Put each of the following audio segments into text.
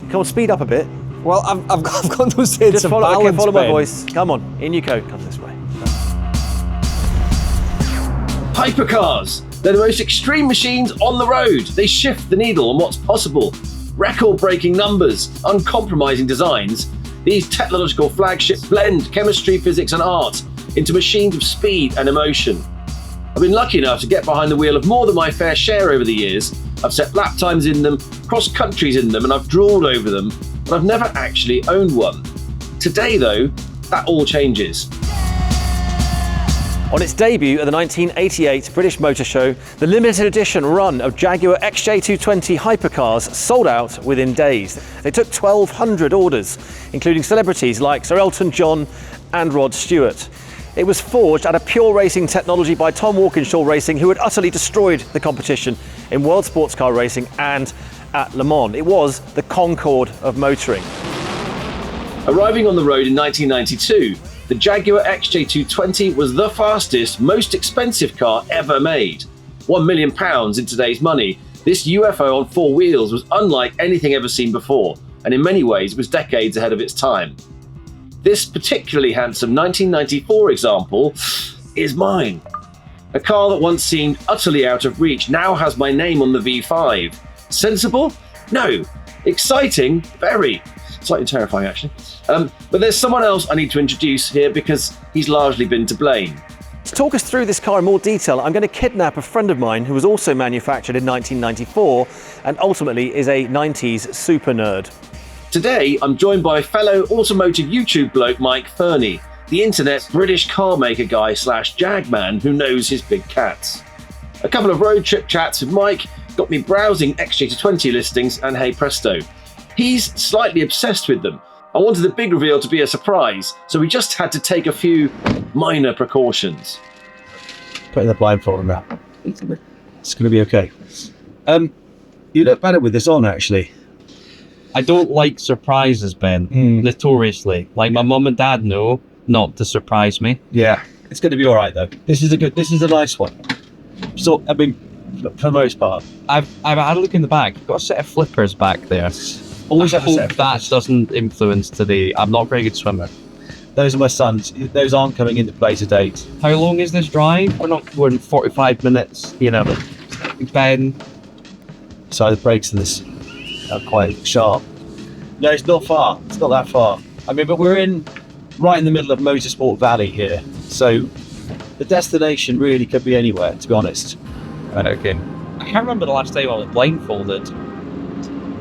Come on, speed up a bit. Well, I've got to say Just follow my voice. Come on, in you go. Come this way. Hypercars. They're the most extreme machines on the road. They shift the needle on what's possible. Record-breaking numbers, uncompromising designs. These technological flagships blend chemistry, physics and art into machines of speed and emotion. I've been lucky enough to get behind the wheel of more than my fair share over the years. I've set lap times in them, crossed countries in them, and I've drooled over them, but I've never actually owned one. Today though, that all changes. On its debut at the 1988 British Motor Show, the limited edition run of Jaguar XJ220 hypercars sold out within days. They took 1,200 orders, including celebrities like Sir Elton John and Rod Stewart. It was forged out of pure racing technology by Tom Walkinshaw Racing, who had utterly destroyed the competition in world sports car racing and at Le Mans. It was the Concorde of motoring. Arriving on the road in 1992, the Jaguar XJ220 was the fastest, most expensive car ever made. £1 million in today's money, this UFO on four wheels was unlike anything ever seen before, and in many ways was decades ahead of its time. This particularly handsome 1994 example is mine. A car that once seemed utterly out of reach now has my name on the V5. Sensible? No. Exciting? Very. Slightly terrifying, actually. But there's someone else I need to introduce here because he's largely been to blame. To talk us through this car in more detail, I'm going to kidnap a friend of mine who was also manufactured in 1994 and ultimately is a 90s super nerd. Today, I'm joined by fellow automotive YouTube bloke Mike Fernie, the internet's British car maker guy / jagman who knows his big cats. A couple of road trip chats with Mike got me browsing XJ220 listings, and hey presto, he's slightly obsessed with them. I wanted the big reveal to be a surprise, so we just had to take a few minor precautions. Putting the blindfold now. It's going to be okay. You look better with this on, actually. I don't like surprises, Ben. Notoriously. Like my mum and dad know not to surprise me. Yeah, it's going to be all right though. This is a nice one. So, I mean, for the most part. I've had a look in the back. I've got a set of flippers back there. Always I have a set hope of that flippers. doesn't influence today. I'm not a very good swimmer. Those are my sons. Those aren't coming into play today. How long is this drive? We're in 45 minutes, you know. Ben. So the brakes in this are quite sharp. No, it's not far. It's not that far. I mean, but we're right in the middle of Motorsport Valley here. So the destination really could be anywhere, to be honest. Okay. I can't remember the last time I was blindfolded.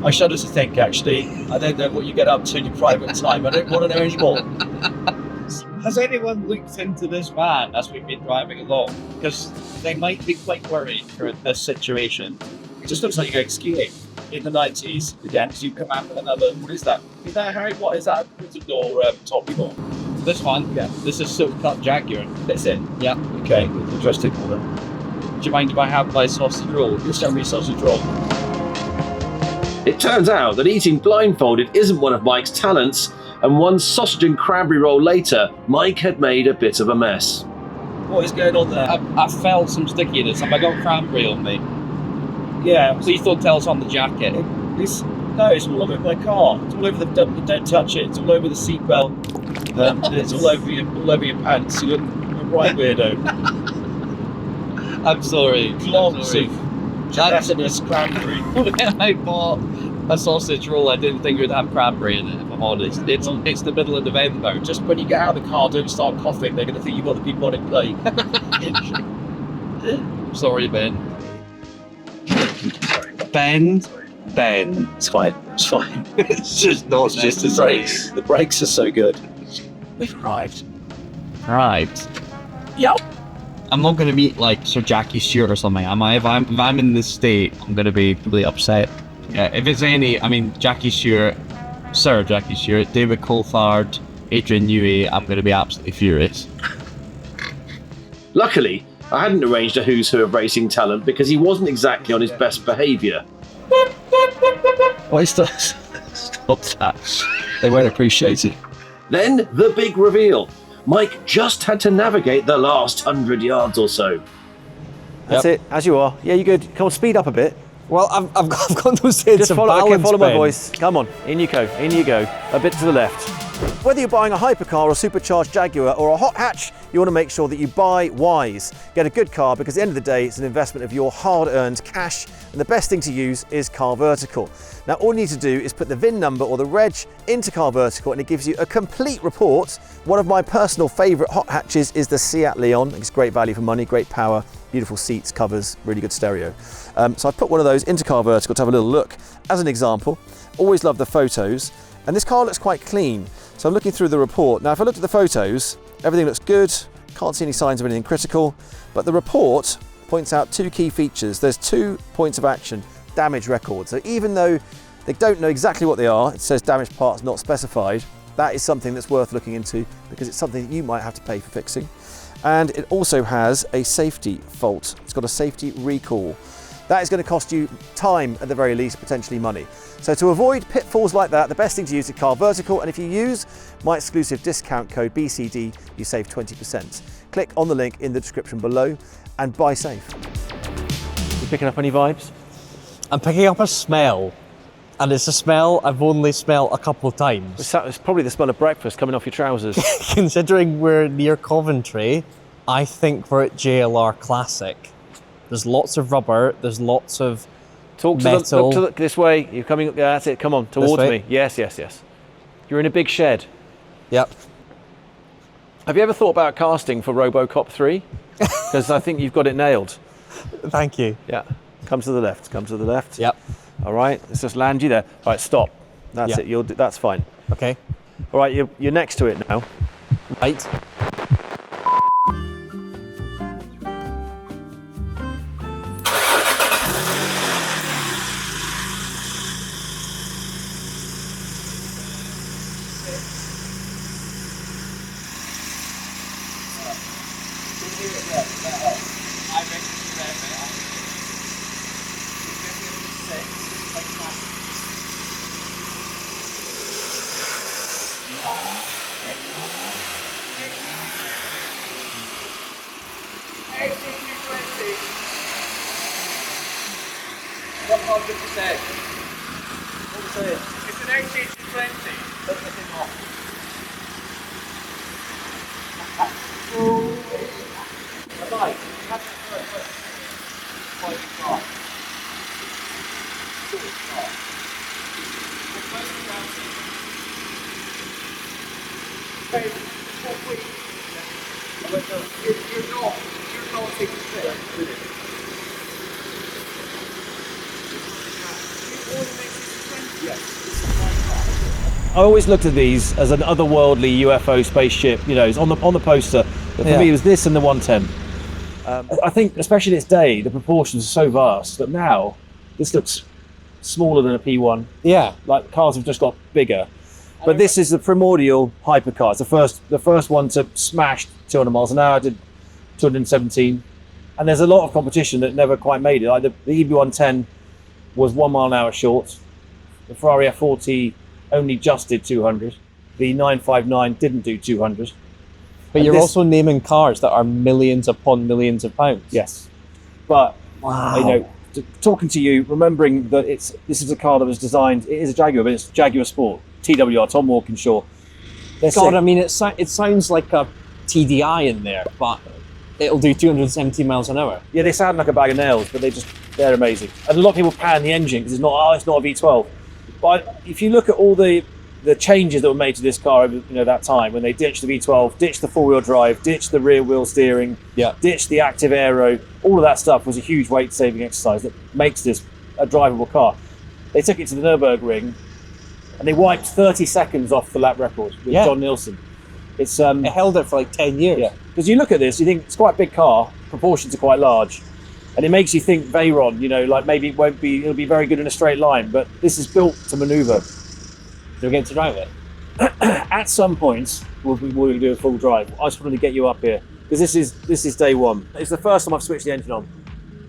I shudder to think, actually. I don't know what you get up to in your private time. I don't want to know anymore. Has anyone looked into this van as we've been driving along? Because they might be quite worried for this situation. It just looks like you're going skiing in the 90s. Again, because you come out with another, what is that? Is that, Harry? What is that? It's a door top before. This one? Yeah. This is Silk Cut Jaguar. That's it. Yeah. Okay, interesting. Do you mind if I have my sausage roll? Just tell me sausage roll. It turns out that eating blindfolded isn't one of Mike's talents, and one sausage and cranberry roll later, Mike had made a bit of a mess. What is going on there? I felt some stickiness. Have I got cranberry on me? Yeah. Please don't tell us on the jacket. It's all over my car. It's all over don't touch it. It's all over the seatbelt. It's all over your pants. You look a right weirdo. I'm sorry. Globs of gelatinous cranberry. When I bought a sausage roll, I didn't think it would have cranberry in it, if I'm honest. It's the middle of November. Just when you get out of the car, don't start coughing. They're going to think you've got the people on it play. Sorry, Ben. Ben. It's fine. It's just not just the brakes. The brakes are so good. We've arrived. Right. Yep. I'm not going to meet like Sir Jackie Stewart or something, am I? If I'm in this state, I'm going to be really upset. Yeah, if it's Jackie Stewart, Sir Jackie Stewart, David Coulthard, Adrian Newey, I'm going to be absolutely furious. Luckily, I hadn't arranged a who's who of racing talent because he wasn't exactly on his best behaviour. Why stop that? They won't appreciate it. Then the big reveal. Mike just had to navigate the last 100 yards or so. That's it, as you are. Yeah, you good. Come on, speed up a bit. Well, I've got no sense Just of follow, balance, okay, follow my Ben. voice. Come on, in you go, in you go. A bit to the left. Whether you're buying a hypercar or a supercharged Jaguar or a hot hatch, you want to make sure that you buy wise. Get a good car because at the end of the day, it's an investment of your hard-earned cash, and the best thing to use is carVertical. Now, all you need to do is put the VIN number or the reg into carVertical and it gives you a complete report. One of my personal favourite hot hatches is the Seat Leon. It's great value for money, great power, beautiful seats, covers, really good stereo. So I've put one of those into carVertical to have a little look as an example. Always love the photos, and this car looks quite clean. So I'm looking through the report. Now, if I look at the photos, everything looks good. Can't see any signs of anything critical, but the report points out two key features. There's 2 points of action, damage records. So even though they don't know exactly what they are, it says damaged parts not specified, that is something that's worth looking into because it's something that you might have to pay for fixing. And it also has a safety fault. It's got a safety recall. That is going to cost you time at the very least, potentially money. So to avoid pitfalls like that, the best thing to use is carVertical, and if you use my exclusive discount code BCD, you save 20%. Click on the link in the description below and buy safe. You picking up any vibes? I'm picking up a smell, and it's a smell I've only smelled a couple of times. It's probably the smell of breakfast coming off your trousers. Considering we're near Coventry, I think we're at JLR Classic. There's lots of rubber, there's lots of metal. Look this way, you're coming, yeah, that's it, come on, towards me. Yes, yes, yes. You're in a big shed. Yep. Have you ever thought about casting for RoboCop 3? Because I think you've got it nailed. Thank you. Yeah, come to the left, come to the left. Yep. All right, let's just land you there. All right, stop. That's it, that's fine. Okay. All right, you're next to it now. Right. What part did you say? What was it? It's an Ex-Stig. Let's get it off. Right, have it quite far. You're not taking it. I always looked at these as an otherworldly UFO spaceship, you know, it's on the poster. But for me, it was this and the 110. I think, especially in its day, the proportions are so vast that now this looks smaller than a P1. Yeah. Like cars have just got bigger. But this is the primordial hypercar. It's the first one to smash 200 miles an hour. I did 217. And there's a lot of competition that never quite made it. Like the EB110 was 1 mile an hour short. The Ferrari F40 only just did 200. The 959 didn't do 200. But you're also naming cars that are millions upon millions of pounds. Yes. But, wow. You know, talking to you, remembering that this is a car that was designed, it is a Jaguar, but it's Jaguar Sport, TWR, Tom Walkinshaw. God, I mean, it sounds like a TDI in there, but it'll do 217 miles an hour. Yeah, they sound like a bag of nails, but they're amazing. And a lot of people pan the engine because it's not a V12. But if you look at all the changes that were made to this car over that time, when they ditched the V12, ditched the four-wheel drive, ditched the rear wheel steering, ditched the active aero, all of that stuff was a huge weight-saving exercise that makes this a drivable car. They took it to the Nürburgring and they wiped 30 seconds off the lap record with John Nielsen. It held it for like 10 years. Yeah, because you look at this, you think it's quite a big car, proportions are quite large, and it makes you think Veyron, like maybe it'll be very good in a straight line, but this is built to maneuver. Do we get to drive it? At some point, we'll do a full drive. I just wanted to get you up here because this is day one. It's the first time I've switched the engine on.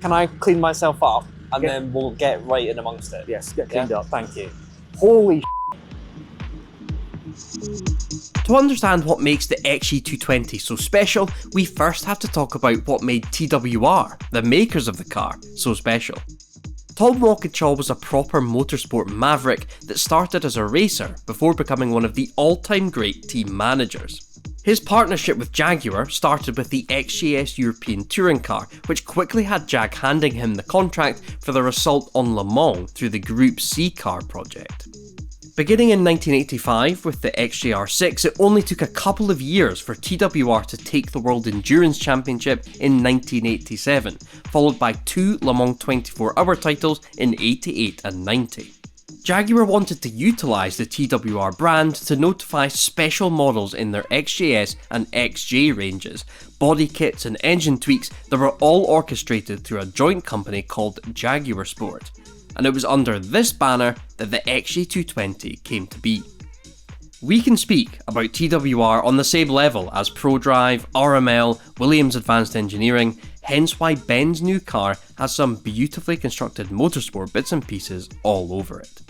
Can I clean myself up and then we'll get right in amongst it? Yes, get cleaned up. Thank you. Holy To understand what makes the XE220 so special, we first have to talk about what made TWR, the makers of the car, so special. Tom Walkinshaw was a proper motorsport maverick that started as a racer before becoming one of the all-time great team managers. His partnership with Jaguar started with the XJS European Touring Car, which quickly had Jag handing him the contract for their assault on Le Mans through the Group C car project. Beginning in 1985 with the XJR6, it only took a couple of years for TWR to take the World Endurance Championship in 1987, followed by 2 Le Mans 24-hour titles in 88 and 90. Jaguar wanted to utilise the TWR brand to notify special models in their XJS and XJ ranges, body kits and engine tweaks that were all orchestrated through a joint company called Jaguar Sport. And it was under this banner that the XJ220 came to be. We can speak about TWR on the same level as ProDrive, RML, Williams Advanced Engineering, hence why Ben's new car has some beautifully constructed motorsport bits and pieces all over it.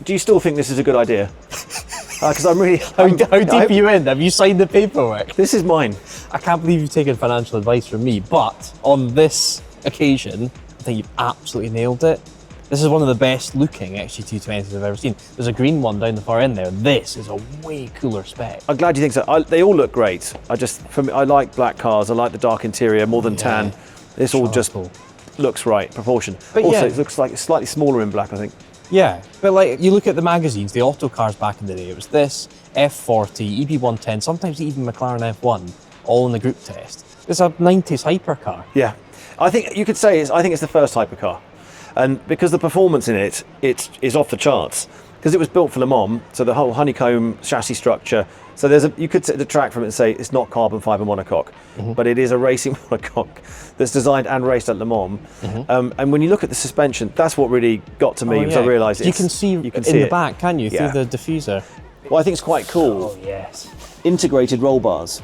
Do you still think this is a good idea? Because I'm really... How deep are you in? Have you signed the paperwork? This is mine. I can't believe you've taken financial advice from me, but on this occasion, I think you've absolutely nailed it. This is one of the best looking XJ220s I've ever seen. There's a green one down the far end there. This is a way cooler spec. I'm glad you think so. They all look great. I like black cars. I like the dark interior more than tan. This all just looks right, proportion. But also, yeah. it looks like it's slightly smaller in black, I think. Yeah, but like you look at the magazines, the auto cars back in the day, it was this, F40, EB110, sometimes even McLaren F1, all in the group test. It's a 90s hypercar. Yeah, I think you could say I think it's the first hypercar, and because the performance in it is off the charts. Because it was built for Le Mans, so the whole honeycomb chassis structure. So you could sit the track from it and say it's not carbon fibre monocoque, but it is a racing monocoque that's designed and raced at Le Mans. And when you look at the suspension, that's what really got to me, because I realised you can see in the back, can you, through the diffuser? Well, I think it's quite cool. Oh yes. Integrated roll bars.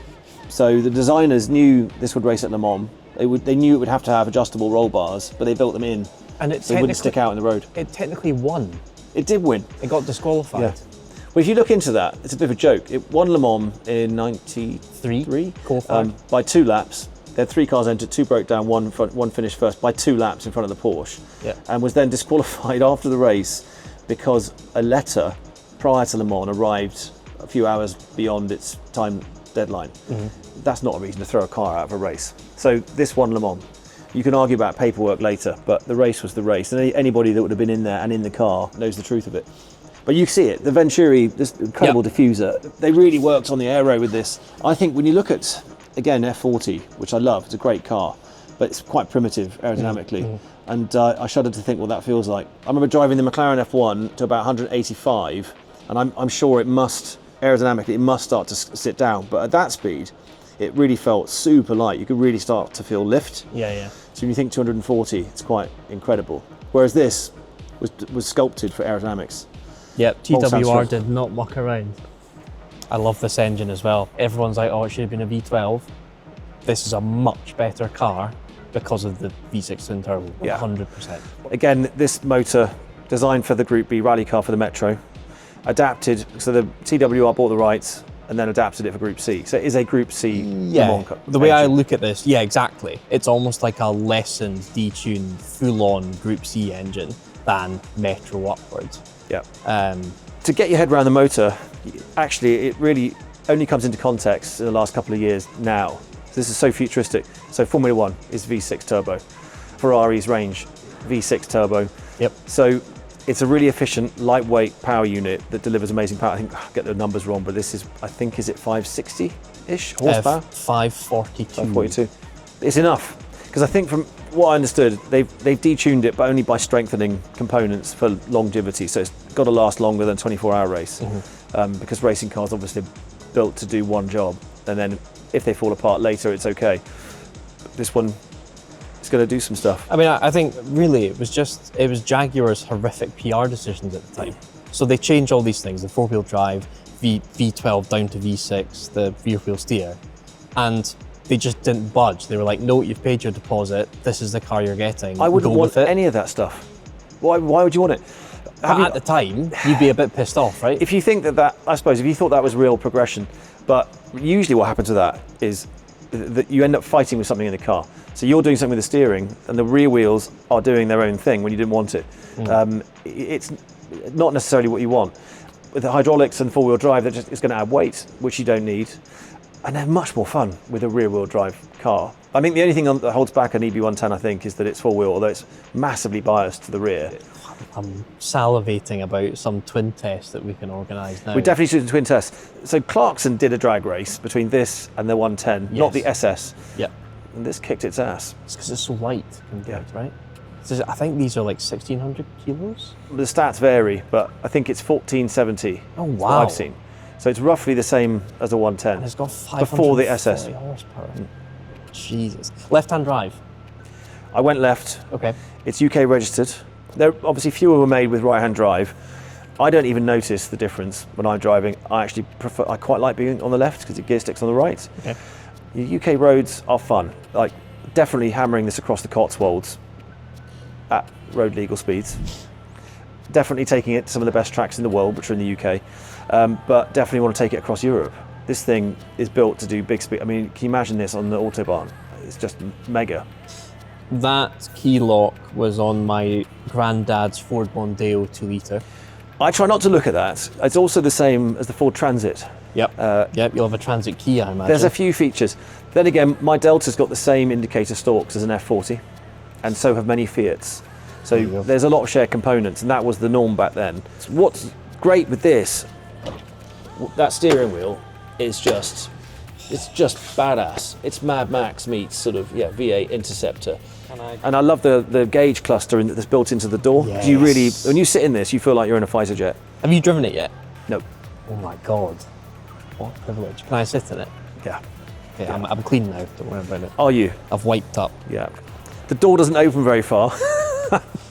So the designers knew this would race at Le Mans. They knew it would have to have adjustable roll bars, but they built them in, and so it wouldn't stick out in the road. It technically won. It did win. It got disqualified. Yeah. Well, if you look into that, it's a bit of a joke. It won Le Mans in '93 by 2 laps. There had 3 cars entered, 2 broke down, one finished first by 2 laps in front of the Porsche, and was then disqualified after the race because a letter prior to Le Mans arrived a few hours beyond its time deadline. That's not a reason to throw a car out of a race. So this won Le Mans. You can argue about paperwork later, but the race was the race, and anybody that would have been in there and in the car knows the truth of it. But you see it, the Venturi, this incredible diffuser, they really worked on the aero with this. I think when you look at, again, F40, which I love, it's a great car, but it's quite primitive aerodynamically, and I shudder to think what that feels like. I remember driving the McLaren F1 to about 185, and I'm sure aerodynamically, it must start to sit down, but at that speed, it really felt super light. You could really start to feel lift. Yeah. So when you think 240, it's quite incredible. Whereas this was sculpted for aerodynamics. Yep, TWR did not muck around. I love this engine as well. Everyone's like, oh, it should have been a V12. This is a much better car because of the V6 twin turbo, 100%. Again, this motor designed for the Group B rally car for the Metro, adapted, so the TWR bought the rights and then adapted it for Group C. So it is a Group C Le Mans car. The way I look at this, exactly. It's almost like a lessened, detuned, full-on Group C engine than Metro upwards. Yeah. To get your head around the motor, actually, it really only comes into context in the last couple of years now. So this is so futuristic. So Formula One is V6 turbo. Ferrari's range, V6 turbo. Yep. So it's a really efficient, lightweight power unit that delivers amazing power. I think I get the numbers wrong, but this is, I think, is it 560-ish horsepower? 542. 542. It's enough, because I think from what I understood, they've detuned it, but only by strengthening components for longevity. So it's got to last longer than a 24-hour race, because racing cars obviously built to do one job, and then if they fall apart later, it's okay. But this one, it's going to do some stuff. I mean, I think really it was Jaguar's horrific PR decisions at the time. So they changed all these things, the 4-wheel drive, V12 down to V6, the rear-wheel steer, and they just didn't budge. They were like, no, you've paid your deposit, this is the car you're getting. I wouldn't want any of that stuff. Why would you want it? But at the time, you'd be a bit pissed off, right? If you think that, I suppose, if you thought that was real progression, but usually what happens to that is that you end up fighting with something in the car. So you're doing something with the steering, and the rear wheels are doing their own thing when you didn't want it. It's not necessarily what you want. With the hydraulics and four-wheel drive, it's going to add weight, which you don't need. And they're much more fun with a rear-wheel drive car. I think the only thing that holds back an EB110, I think, is that it's four-wheel, although it's massively biased to the rear. I'm salivating about some twin tests that we can organise now. We definitely should do a twin test. So Clarkson did a drag race between this and the 110, not the SS. Yep. And this kicked its ass. It's because it's so light compared, right? So I think these are like 1,600 kilos. The stats vary, but I think it's 1470. Oh, is what wow. I've seen. So it's roughly the same as a 110. And it's got 540 before the SS. horsepower. Jesus. Left-hand drive. I went left. Okay. It's UK registered. There obviously fewer were made with right-hand drive. I don't even notice the difference when I'm driving. I quite like being on the left because the gear sticks on the right. Okay. Your UK roads are fun. Like definitely hammering this across the Cotswolds at road legal speeds. Definitely taking it to some of the best tracks in the world, which are in the UK. But definitely want to take it across Europe. This thing is built to do big speed. I mean, can you imagine this on the Autobahn? It's just mega. That key lock was on my granddad's Ford Mondeo 2-litre. I try not to look at that. It's also the same as the Ford Transit. Yep. Yep, you'll have a transit key, I imagine. There's a few features. Then again, my Delta's got the same indicator stalks as an F40, and so have many Fiats. So there's a lot of shared components, and that was the norm back then. What's great with this, that steering wheel is just, it's just badass. It's Mad Max meets sort of, V8 Interceptor. And I love the gauge cluster that's built into the door. Yes. You really, when you sit in this, you feel like you're in a fighter jet. Have you driven it yet? No. Oh my God. What a privilege. Can I sit in it? Yeah. Okay, I'm clean now, don't worry about it. Are you? I've wiped up. Yeah. The door doesn't open very far.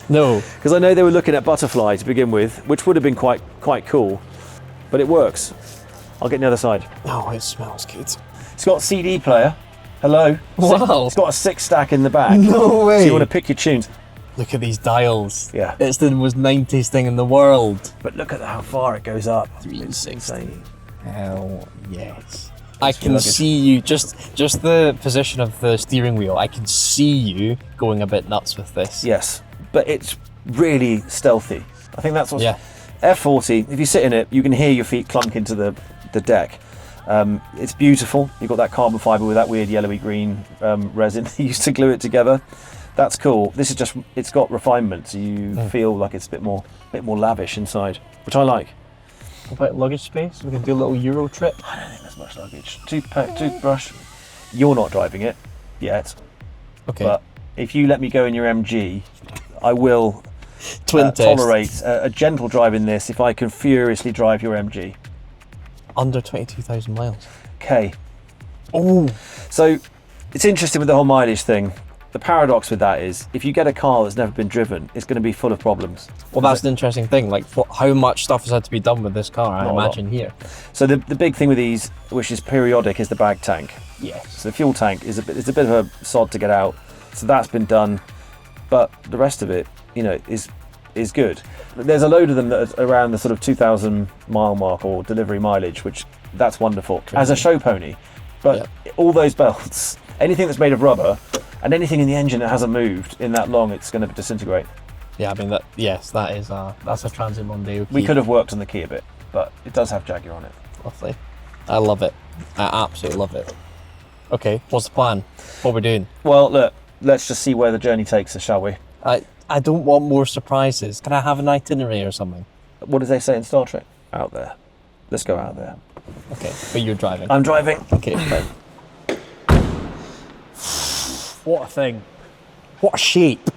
No. Because I know they were looking at Butterfly to begin with, which would have been quite cool, but it works. I'll get on the other side. Oh, it smells good. It's got a CD player. Hello. Wow. It's got a 6-stack in the back. No way. So you want to pick your tunes. Look at these dials. Yeah. It's the most 90s thing in the world. But look at how far it goes up. 360. Insane. Hell yes. I can see you, just the position of the steering wheel, I can see you going a bit nuts with this. Yes, but it's really stealthy. I think that's what's... Yeah. F40, if you sit in it, you can hear your feet clunk into the deck. It's beautiful. You've got that carbon fibre with that weird yellowy green resin used to glue it together. That's cool. This is just, it's got refinement, so you feel like it's a bit more lavish inside, which I like. What about luggage space? We can do a little Euro trip. I don't think there's much luggage. Toothbrush. You're not driving it yet. Okay. But if you let me go in your MG, I will Twin test. tolerate a gentle drive in this if I can furiously drive your MG. Under 22,000 miles. Okay. Oh. So it's interesting with the whole mileage thing. The paradox with that is, if you get a car that's never been driven, it's going to be full of problems. Well, that's an interesting thing. Like, how much stuff has had to be done with this car, I Not a lot. imagine, here. So the big thing with these, which is periodic, is the bag tank. Yes. So the fuel tank is a bit of a sod to get out. So that's been done, but the rest of it, is good. There's a load of them that are around the sort of 2,000 mile mark or delivery mileage, which that's wonderful as a show pony. But all those belts, anything that's made of rubber, and anything in the engine that hasn't moved in that long, it's going to disintegrate. Yeah, I mean, that's a Transit Mondeo key. We could have worked on the key a bit, but it does have Jaguar on it. Lovely. I love it. I absolutely love it. Okay, what's the plan? What we're doing? Well, look, let's just see where the journey takes us, shall we? I don't want more surprises. Can I have an itinerary or something? What do they say in Star Trek? Out there. Let's go out there. Okay, but you're driving. I'm driving. Okay, fine. What a thing. What a shape.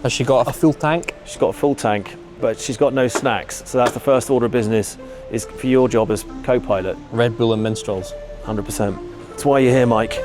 Has she got a full tank? She's got a full tank, but she's got no snacks. So that's the first order of business, is for your job as co-pilot. Red Bull and Minstrels. 100%. That's why you're here, Mike.